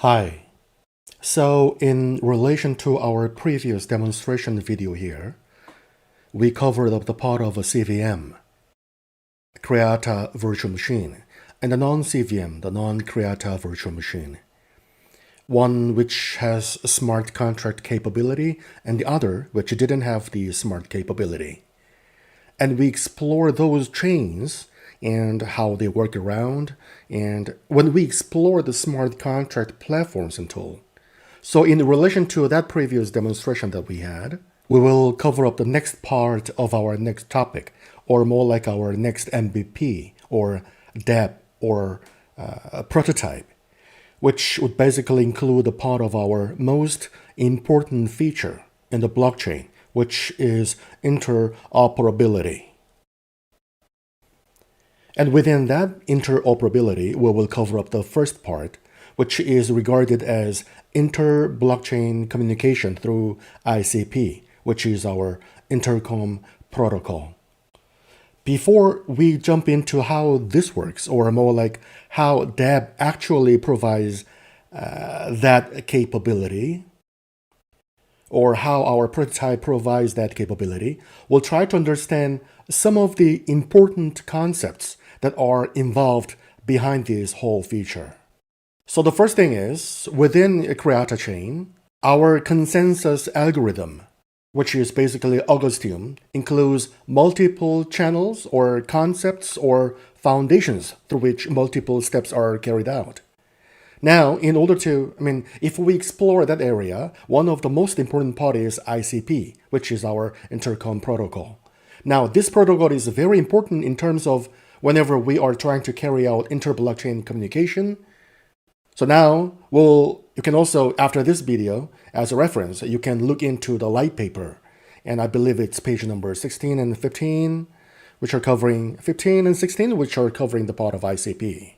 Hi. So in relation to our previous demonstration video here, we covered up the part of a CVM, Creata virtual machine, and the non-CVM, the non-Creata virtual machine. One which has smart contract capability and the other which didn't have the smart capability. And we explore those chains and how they work around, and when we explore the smart contract platforms and tool. So in relation to that previous demonstration that we had, we will cover up the next part of our next topic, or more like our next MVP, or DApp, or prototype, which would basically include a part of our most important feature in the blockchain, which is interoperability. And within that interoperability, we will cover up the first part, which is regarded as inter-blockchain communication through ICP, which is our intercom protocol. Before we jump into how this works, or more like how DApp actually provides that capability, or how our prototype provides that capability, we'll try to understand some of the important concepts that are involved behind this whole feature. So the first thing is, within CreataChain, our consensus algorithm, which is basically Augustium, includes multiple channels or concepts or foundations through which multiple steps are carried out. Now, in order to, if we explore that area, one of the most important part is ICP, which is our intercom protocol. Now, this protocol is very important in terms of whenever we are trying to carry out inter-blockchain communication. So now, you can also, after this video, as a reference, you can look into the light paper. And I believe it's page number 16 and 15, which are covering 15 and 16, which are covering the part of ICP.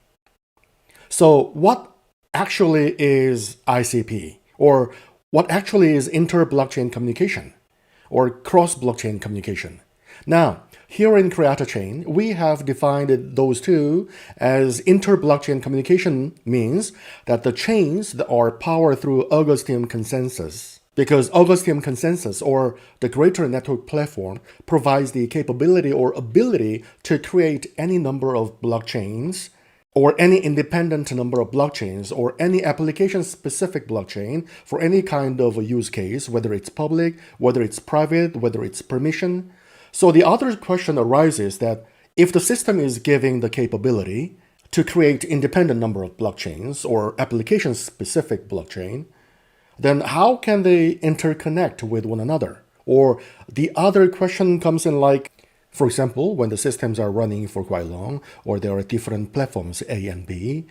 So what actually is ICP, or what actually is inter-blockchain communication, or cross-blockchain communication? Now, here in CreataChain, we have defined those two as inter-blockchain communication means that the chains that are powered through Augustium consensus, because Augustium consensus, or the greater network platform, provides the capability or ability to create any number of blockchains, or any independent number of blockchains, or any application-specific blockchain for any kind of a use case, whether it's public, whether it's private, whether it's permission. So the other question arises that if the system is giving the capability to create independent number of blockchains or application-specific blockchain, then how can they interconnect with one another? Or the other question comes in like, for example, when the systems are running for quite long, or there are different platforms A and B,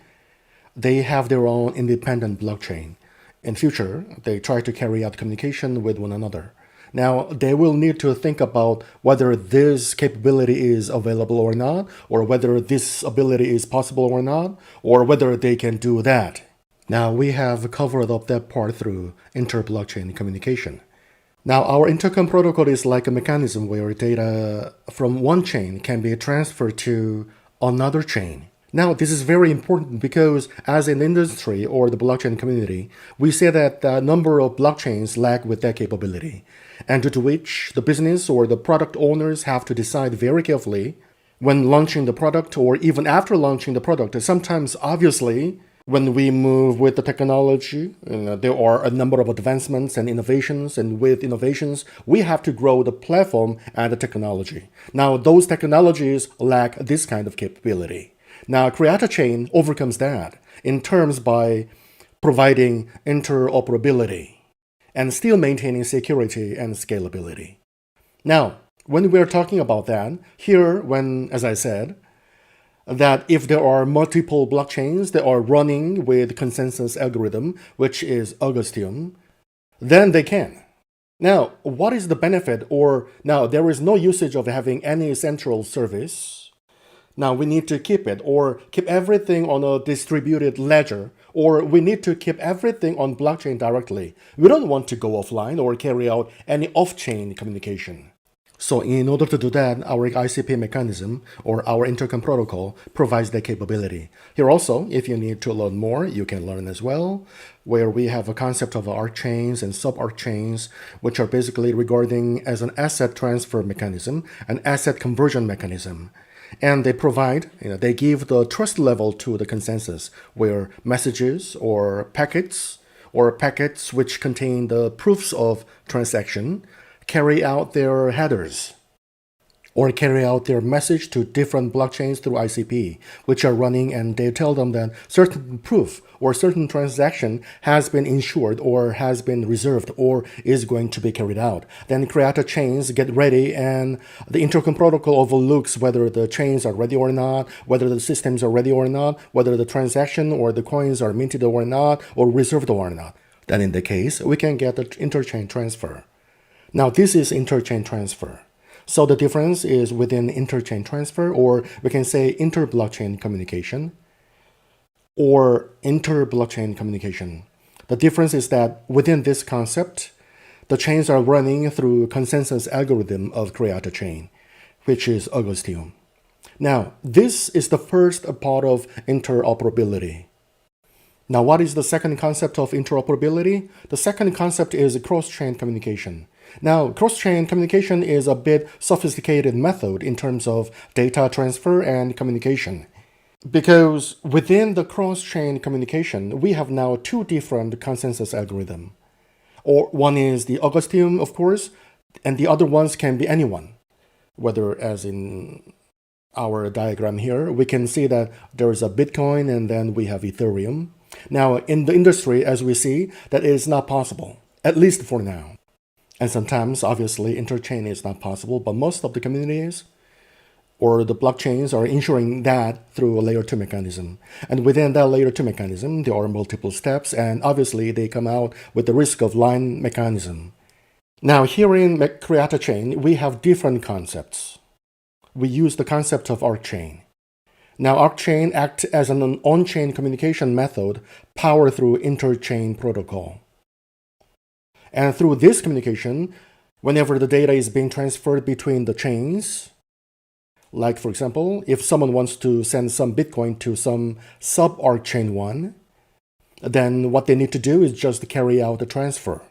they have their own independent blockchain. In future, they try to carry out communication with one another. Now, they will need to think about whether this capability is available or not, or whether this ability is possible or not, or whether they can do that. Now, we have covered up that part through inter-blockchain communication. Now, our intercom protocol is like a mechanism where data from one chain can be transferred to another chain. Now, this is very important because as an industry or the blockchain community, we say that the number of blockchains lack with that capability, and due to which the business or the product owners have to decide very carefully when launching the product or even after launching the product. Sometimes, obviously, when we move with the technology, there are a number of advancements and innovations, and with innovations, we have to grow the platform and the technology. Now, those technologies lack this kind of capability. Now, CreataChain overcomes that in terms by providing interoperability and still maintaining security and scalability. Now, when we're talking about that, here, as I said, that if there are multiple blockchains that are running with consensus algorithm, which is Augustium, then they can. Now, what is the benefit? Now, there is no usage of having any central service. Now, we need to keep it, or keep everything on a distributed ledger, or we need to keep everything on blockchain directly. We don't want to go offline or carry out any off-chain communication. So in order to do that, our ICP mechanism or our intercom protocol provides that capability. Here also, if you need to learn more, you can learn as well, where we have a concept of arc chains and sub-arc chains, which are basically regarding as an asset transfer mechanism, an asset conversion mechanism. And they provide, they give the trust level to the consensus, where messages or packets which contain the proofs of transaction carry out their headers or carry out their message to different blockchains through ICP, which are running, and they tell them that certain proof or certain transaction has been insured or has been reserved or is going to be carried out. Then CreataChains get ready, and the intercom protocol overlooks whether the chains are ready or not, whether the systems are ready or not, whether the transaction or the coins are minted or not, or reserved or not. Then in the case, we can get the interchain transfer. Now this is interchain transfer. So the difference is within interchain transfer, or we can say inter-blockchain communication, or inter-blockchain communication. The difference is that within this concept, the chains are running through consensus algorithm of CreataChain, which is Augustium. Now, this is the first part of interoperability. Now, what is the second concept of interoperability? The second concept is cross-chain communication. Now, cross-chain communication is a bit sophisticated method in terms of data transfer and communication. Because within the cross-chain communication, we have now two different consensus algorithms. Or one is the Augustium, of course, and the other ones can be anyone. Whether, as in our diagram here, we can see that there is a Bitcoin and then we have Ethereum. Now, in the industry, as we see, that is not possible, at least for now. And sometimes, obviously, interchain is not possible, but most of the communities or the blockchains are ensuring that through a layer 2 mechanism. And within that layer 2 mechanism, there are multiple steps, and obviously they come out with the risk of line mechanism. Now, here in CreataChain, we have different concepts. We use the concept of arc chain. Now, arc chain acts as an on-chain communication method powered through interchain protocol. And through this communication, whenever the data is being transferred between the chains, like for example, if someone wants to send some Bitcoin to some sub-arc chain 1, then what they need to do is just carry out the transfer.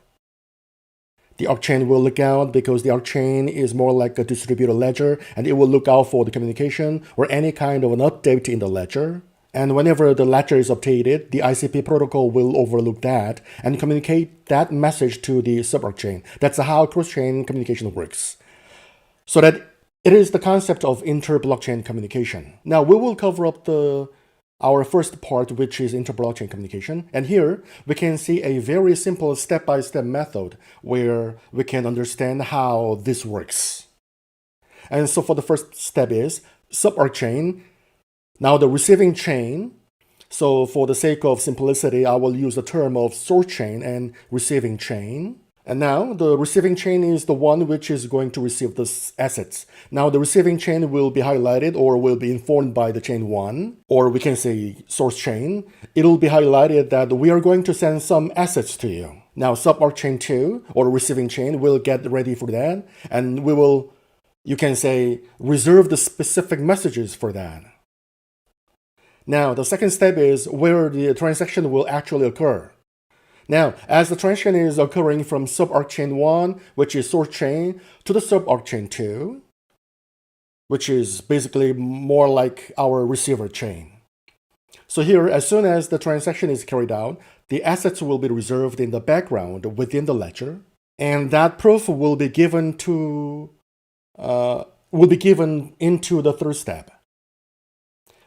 The arc chain will look out, because the arc chain is more like a distributed ledger, and it will look out for the communication or any kind of an update in the ledger. And whenever the ledger is updated, the ICP protocol will overlook that and communicate that message to the sub-arc chain. That's how cross-chain communication works. So that it is the concept of inter-blockchain communication. Now we will cover up our first part, which is inter-blockchain communication. And here we can see a very simple step-by-step method where we can understand how this works. And so for the first step is sub-arc chain. Now the receiving chain, so for the sake of simplicity, I will use the term of source chain and receiving chain. And now the receiving chain is the one which is going to receive the assets. Now the receiving chain will be highlighted or will be informed by the chain 1, or we can say source chain. It'll be highlighted that we are going to send some assets to you. Now sub-arc chain 2 or receiving chain will get ready for that, and we will, you can say, reserve the specific messages for that. Now, the second step is where the transaction will actually occur. Now, as the transaction is occurring from sub-arc chain 1, which is source chain, to the sub-arc chain 2, which is basically more like our receiver chain. So here, as soon as the transaction is carried out, the assets will be reserved in the background within the ledger, and that proof will be given into the third step,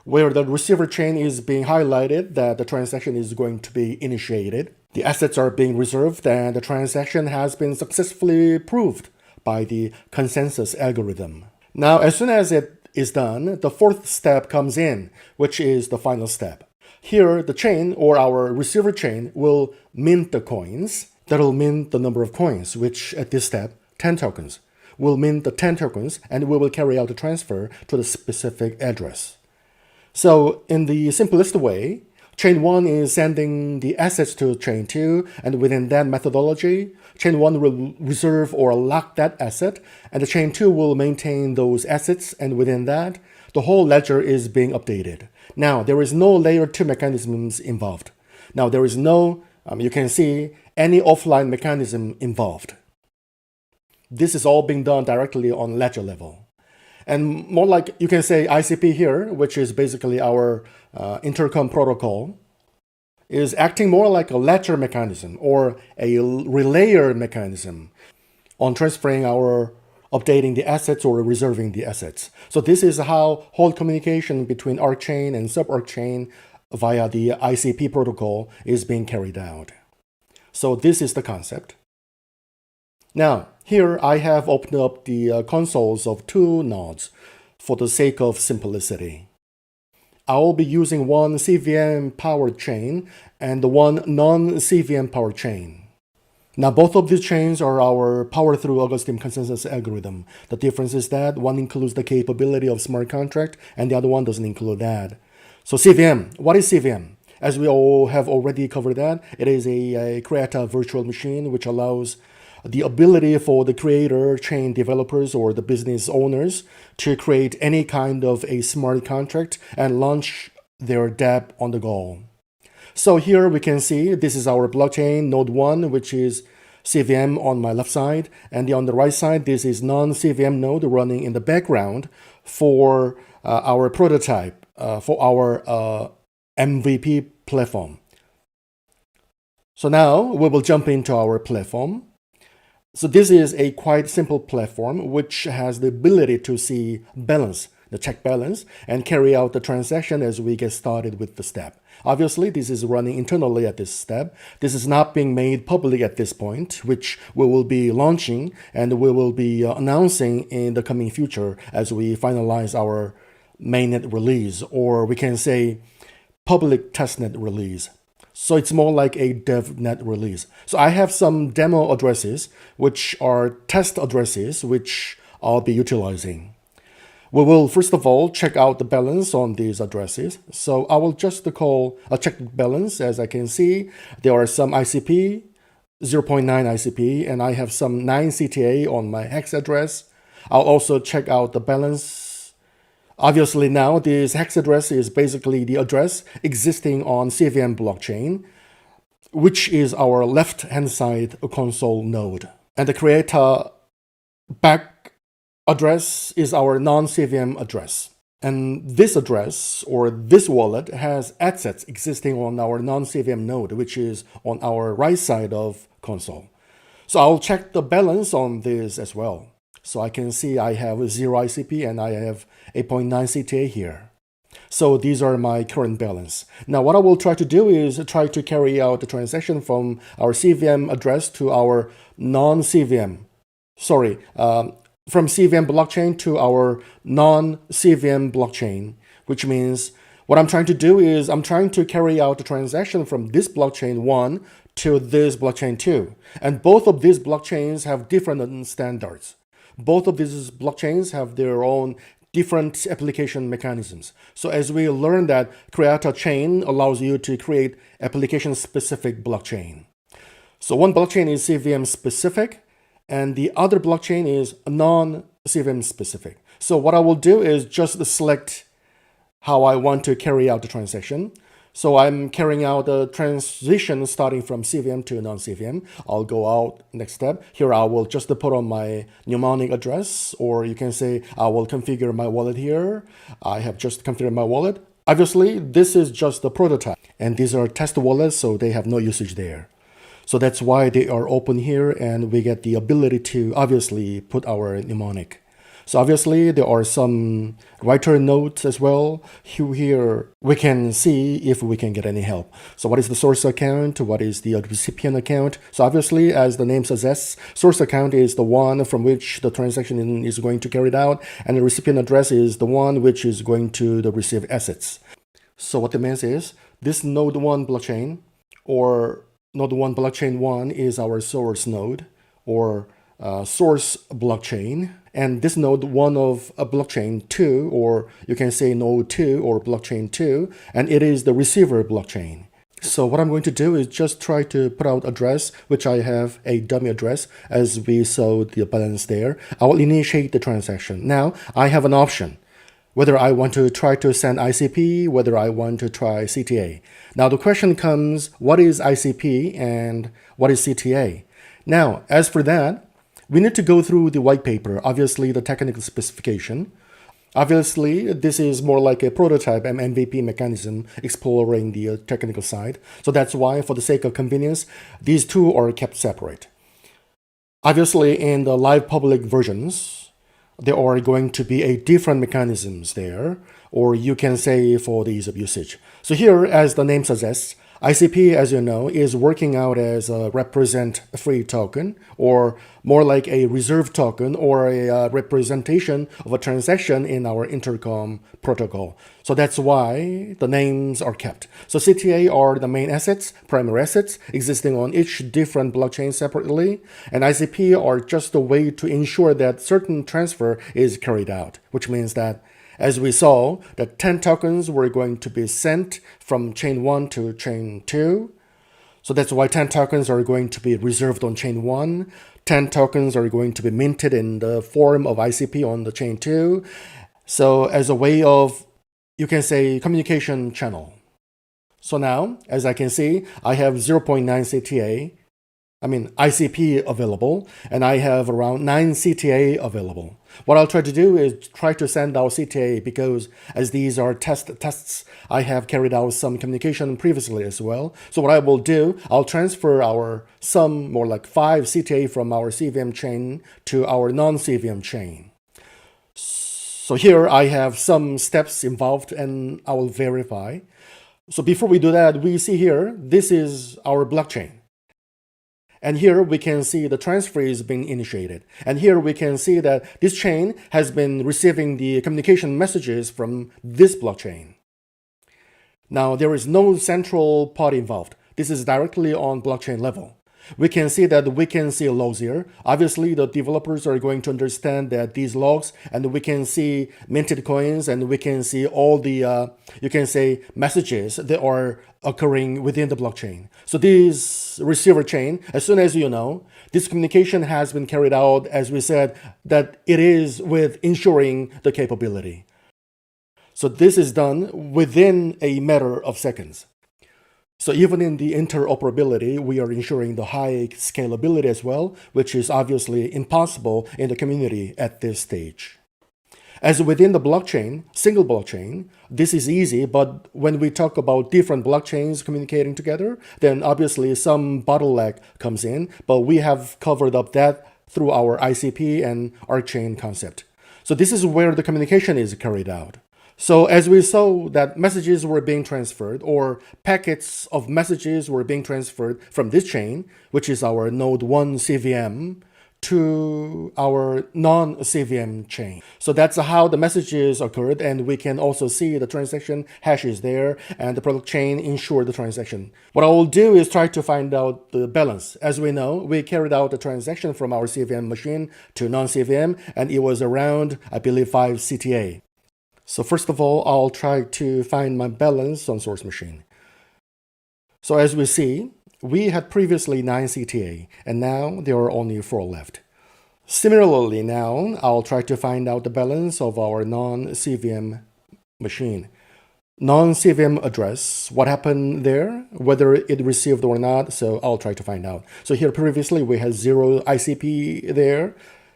where the receiver chain is being highlighted that the transaction is going to be initiated. The assets are being reserved and the transaction has been successfully proved by the consensus algorithm. Now, as soon as it is done, the fourth step comes in, which is the final step. Here, the chain or our receiver chain will mint the coins. That'll mint the number of coins, which at this step, 10 tokens. We'll mint the 10 tokens and we will carry out the transfer to the specific address. So in the simplest way, Chain 1 is sending the assets to chain 2, and within that methodology, chain 1 will reserve or lock that asset, and the chain 2 will maintain those assets, and within that, the whole ledger is being updated. Now, there is no layer 2 mechanisms involved. Now, there is no, you can see, any offline mechanism involved. This is all being done directly on ledger level. And more like, you can say ICP here, which is basically our intercom protocol, is acting more like a ledger mechanism or a relayer mechanism on transferring our updating the assets or reserving the assets. So this is how whole communication between ARC chain and sub-ARC chain via the ICP protocol is being carried out. So this is the concept. Now, here I have opened up the consoles of two nodes for the sake of simplicity. I will be using one CVM powered chain and one non-CVM powered chain. Now, both of these chains are our power through Augustine consensus algorithm. The difference is that one includes the capability of smart contract and the other one doesn't include that. So CVM, what is CVM? As we all have already covered that, it is a Creata virtual machine which allows the ability for the creator, chain developers, or the business owners to create any kind of a smart contract and launch their dApp on the go. So here we can see this is our blockchain node 1, which is CVM on my left side, and on the right side, this is non-CVM node running in the background for our prototype, for our MVP platform. So now we will jump into our platform. So this is a quite simple platform which has the ability to see balance, the check balance, and carry out the transaction as we get started with the step. Obviously, this is running internally at this step. This is not being made public at this point, which we will be launching and we will be announcing in the coming future as we finalize our mainnet release, or we can say public testnet release. So it's more like a DevNet release. So I have some demo addresses, which are test addresses, which I'll be utilizing. We will first of all check out the balance on these addresses. So I will just call a check balance. As I can see, there are some ICP, 0.9 ICP, and I have some 9 CTA on my hex address. I'll also check out the balance. Obviously now this hex address is basically the address existing on CVM blockchain, which is our left-hand side console node. And the Creata back address is our non-CVM address. And this address or this wallet has assets existing on our non-CVM node, which is on our right side of console. So I'll check the balance on this as well. So I can see I have 0 ICP and I have 8.9 CTA here. So these are my current balance. Now what I will try to do is try to carry out the transaction from our CVM address to our non-CVM. From CVM blockchain to our non-CVM blockchain, which means what I'm trying to do is I'm trying to carry out the transaction from this blockchain 1 to this blockchain 2. And both of these blockchains have different standards. Both of these blockchains have their own different application mechanisms. So as we learn that CreataChain allows you to create application-specific blockchain. So one blockchain is CVM specific, and the other blockchain is non-CVM specific. So what I will do is just select how I want to carry out the transaction. So I'm carrying out the transition starting from CVM to non-CVM. I'll go out next step. Here I will just put on my mnemonic address, or you can say I will configure my wallet here. I have just configured my wallet. Obviously, this is just the prototype, and these are test wallets, so they have no usage there. So that's why they are open here, and we get the ability to obviously put our mnemonic. So obviously there are some writer notes as well. Here we can see if we can get any help. So what is the source account? What is the recipient account? So obviously, as the name suggests, source account is the one from which the transaction is going to carry out, and the recipient address is the one which is going to receive assets. So what it means is this node 1 blockchain, or node 1 blockchain 1 is our source node, or source blockchain, and this node 1 of a blockchain 2, or you can say node 2 or blockchain 2, and it is the receiver blockchain. So what I'm going to do is just try to put out address, which I have a dummy address as we saw the balance there. I will initiate the transaction. Now I have an option, whether I want to try to send ICP, whether I want to try CTA. Now the question comes, what is ICP and what is CTA? Now, as for that, we need to go through the white paper, obviously the technical specification. Obviously, this is more like a prototype and MVP mechanism exploring the technical side. So that's why, for the sake of convenience, these two are kept separate. Obviously, in the live public versions, there are going to be a different mechanisms there, or you can say for the ease of usage. So here, as the name suggests, ICP, as you know, is working out as a represent free token, or more like a reserve token, or a representation of a transaction in our intercom protocol. So that's why the names are kept. So CTA are the main assets, primary assets, existing on each different blockchain separately, and ICP are just a way to ensure that certain transfer is carried out, which means that as we saw, that 10 tokens were going to be sent from chain 1 to chain 2. So that's why 10 tokens are going to be reserved on chain 1. 10 tokens are going to be minted in the form of ICP on the chain 2. So as a way of, you can say, communication channel. So now, as I can see, I have 0.9 CTA, ICP available, and I have around 9 CTA available. What I'll try to do is try to send out CTA, because as these are tests, I have carried out some communication previously as well. So what I will do, I'll transfer some more like 5 CTA from our CVM chain to our non-CVM chain. So here I have some steps involved, and I will verify. So before we do that, we see here, this is our blockchain. And here we can see the transfer is being initiated. And here we can see that this chain has been receiving the communication messages from this blockchain. Now, there is no central party involved. This is directly on blockchain level. We can see that we can see logs here. Obviously, the developers are going to understand that these logs, and we can see minted coins, and we can see all the, you can say, messages that are occurring within the blockchain. So this receiver chain, as soon as you know, this communication has been carried out, as we said, that it is with ensuring the capability. So this is done within a matter of seconds. So even in the interoperability, we are ensuring the high scalability as well, which is obviously impossible in the community at this stage. As within the blockchain, single blockchain, this is easy, but when we talk about different blockchains communicating together, then obviously some bottleneck comes in, but we have covered up that through our ICP and ArcChain concept. So this is where the communication is carried out. So as we saw that messages were being transferred, or packets of messages were being transferred from this chain, which is our node 1 CVM, to our non-CVM chain. So that's how the messages occurred, and we can also see the transaction hashes there, and the product chain ensured the transaction. What I will do is try to find out the balance. As we know, we carried out the transaction from our CVM machine to non-CVM, and it was around, I believe, 5 CTA. So first of all, I'll try to find my balance on source machine. So as we see, we had previously 9 CTA, and now there are only 4 left. Similarly now, I'll try to find out the balance of our non-CVM machine. Non-CVM address, what happened there, whether it received or not, so I'll try to find out. So here previously we had 0 ICP there,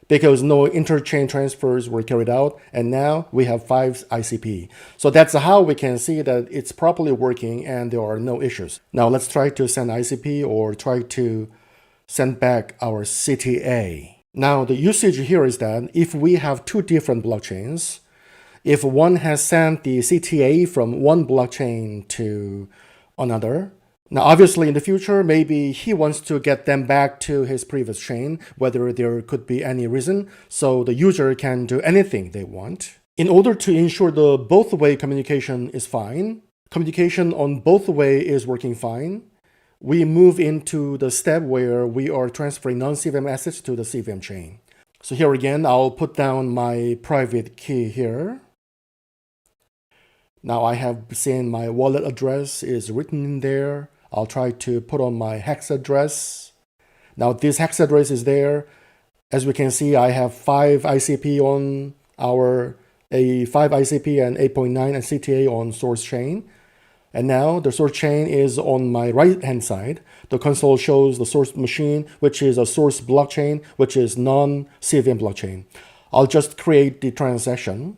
because no interchain transfers were carried out, and now we have 5 ICP. So that's how we can see that it's properly working and there are no issues. Now let's try to send ICP or try to send back our CTA. Now the usage here is that if we have 2 different blockchains, if one has sent the CTA from one blockchain to another, now, obviously, in the future, maybe he wants to get them back to his previous chain, whether there could be any reason, so the user can do anything they want. In order to ensure the both-way communication is fine, communication on both way is working fine, we move into the step where we are transferring non-CVM assets to the CVM chain. So here again, I'll put down my private key here. Now I have seen my wallet address is written in there. I'll try to put on my hex address. Now this hex address is there. As we can see, I have 5 ICP on our 5 ICP and 8.9 and CTA on source chain. And now the source chain is on my right-hand side. The console shows the source machine, which is a source blockchain, which is non-CVM blockchain. I'll just create the transaction.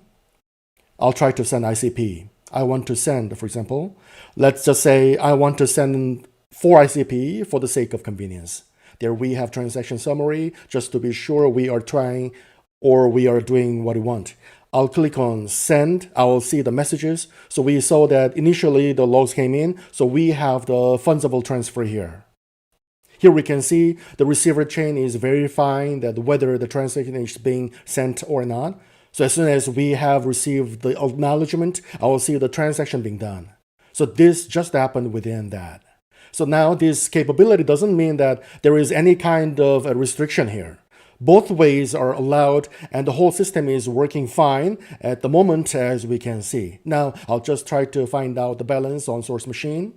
I'll try to send ICP. I want to send, for example, let's just say I want to send 4 ICP for the sake of convenience. There we have transaction summary, just to be sure we are trying or we are doing what we want. I'll click on send. I will see the messages. So we saw that initially the logs came in. So we have the fungible transfer here. Here we can see the receiver chain is verifying that whether the transaction is being sent or not. So as soon as we have received the acknowledgement, I will see the transaction being done. So this just happened within that. So now this capability doesn't mean that there is any kind of a restriction here. Both ways are allowed and the whole system is working fine at the moment, as we can see. Now, I'll just try to find out the balance on source machine.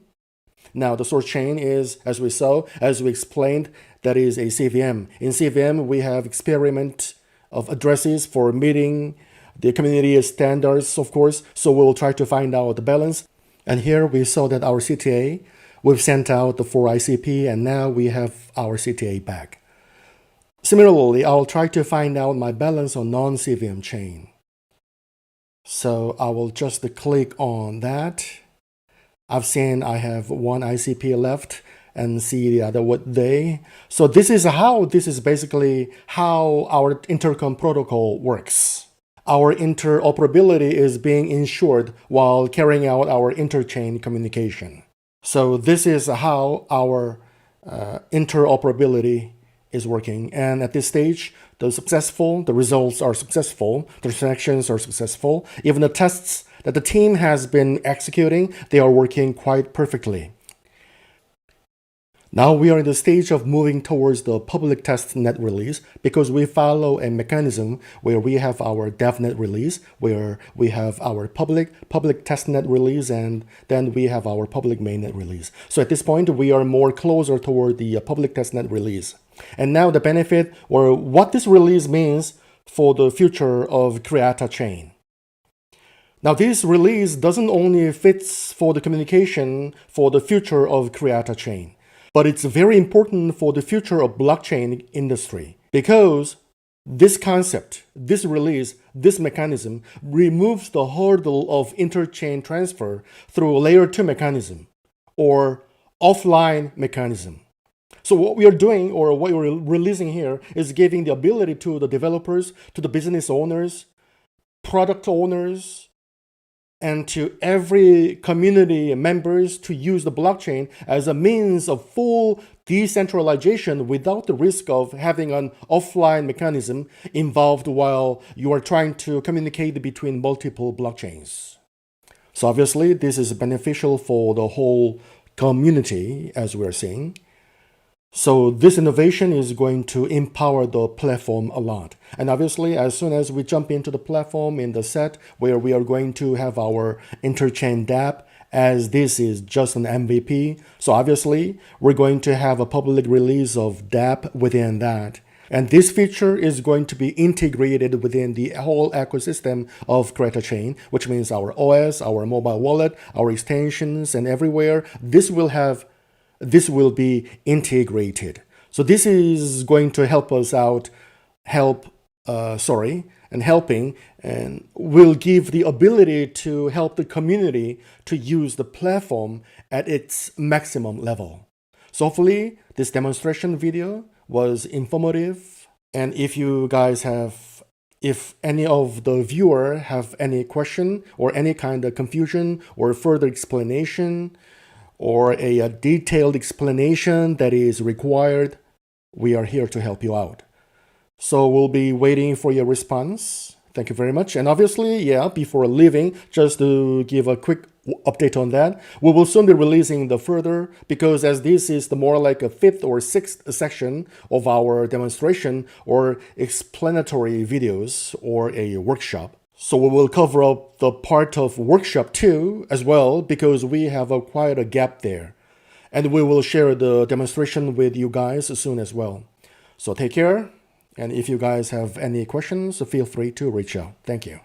Now, the source chain is, as we saw, as we explained, that is a CVM. In CVM, we have experiment of addresses for meeting the community standards, of course. So we'll try to find out the balance. And here we saw that our CTA, we've sent out the 4 ICP, and now we have our CTA back. Similarly, I'll try to find out my balance on non-CVM chain. So I will just click on that. I've seen I have 1 ICP left and see the other what day. So this is basically how our intercom protocol works. Our interoperability is being ensured while carrying out our interchain communication. So this is how our interoperability is working. And at this stage, the results are successful, the transactions are successful. Even the tests that the team has been executing, they are working quite perfectly. Now we are in the stage of moving towards the public testnet release because we follow a mechanism where we have our devnet release, where we have our public testnet release, and then we have our public mainnet release. So at this point, we are more closer toward the public testnet release. And now the benefit or what this release means for the future of CreataChain. Now this release doesn't only fits for the communication for the future of CreataChain, but it's very important for the future of blockchain industry because this concept, this release, this mechanism removes the hurdle of interchain transfer through a layer 2 mechanism or offline mechanism. So what we are doing or what we're releasing here is giving the ability to the developers, to the business owners, product owners, and to every community members to use the blockchain as a means of full decentralization without the risk of having an offline mechanism involved while you are trying to communicate between multiple blockchains. So obviously, this is beneficial for the whole community, as we're seeing. So this innovation is going to empower the platform a lot. And obviously, as soon as we jump into the platform in the set where we are going to have our interchain dApp, as this is just an MVP, so obviously, we're going to have a public release of dApp within that. And this feature is going to be integrated within the whole ecosystem of CreataChain, which means our OS, our mobile wallet, our extensions, and everywhere. This will be integrated. So this is going to help us out, and will give the ability to help the community to use the platform at its maximum level. So hopefully this demonstration video was informative. And if you guys if any of the viewer have any question or any kind of confusion or further explanation, or a detailed explanation that is required, we are here to help you out. So we'll be waiting for your response. Thank you very much. And obviously, before leaving, just to give a quick update on that. We will soon be releasing the further, because as this is the more like a 5th or 6th section of our demonstration or explanatory videos or a workshop. So we will cover up the part of workshop 2 as well, because we have quite a gap there. And we will share the demonstration with you guys soon as well. So take care. And if you guys have any questions, feel free to reach out. Thank you.